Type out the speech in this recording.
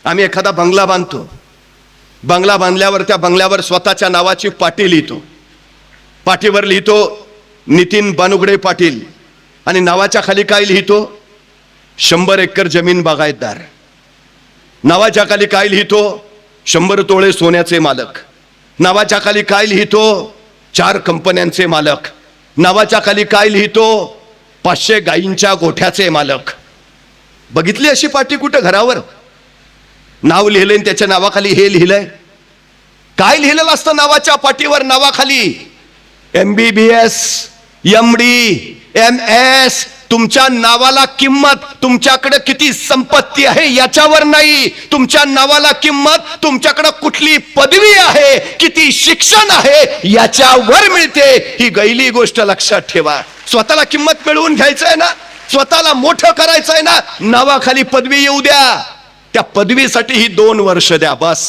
आम्ही एखादा बंगला बांधतो, बंगला बांधल्यावर त्या बंगल्यावर स्वतःच्या नावाची पाटी लिहितो, पाटीवर लिहितो नितीन बानुगडे पाटील, आणि नावाच्या खाली काय लिहितो 100 एकर जमीन बागायतदार, नावाच्या खाली काय लिहितो 100 तोळे सोन्याचे मालक, नावाच्या खाली काय लिहितो 4 कंपन्यांचे मालक, नावाच्या खाली काय लिहितो 500 गायींच्या गोठ्याचे मालक. बघितली अशी पाटी कुठं घरावर? नाव लिहिलंय त्याच्या नावाखाली हे लिहिलंय. काय लिहिलेलं असतं नावाच्या पाटीवर? नावाखाली MBBS, MD, MS. तुमच्या नावाला किंमत तुमच्याकडे किती संपत्ती आहे याच्यावर नाही, तुमच्या नावाला किंमत तुमच्याकडे कुठली पदवी आहे, किती शिक्षण आहे याच्यावर मिळते. ही गैली गोष्ट लक्षात ठेवा. स्वतःला किंमत मिळवून घ्यायचंय ना, स्वतःला मोठं करायचंय ना, नावाखाली पदवी येऊ द्या. त्या पदवीसाठी ही 2 वर्ष द्या बस.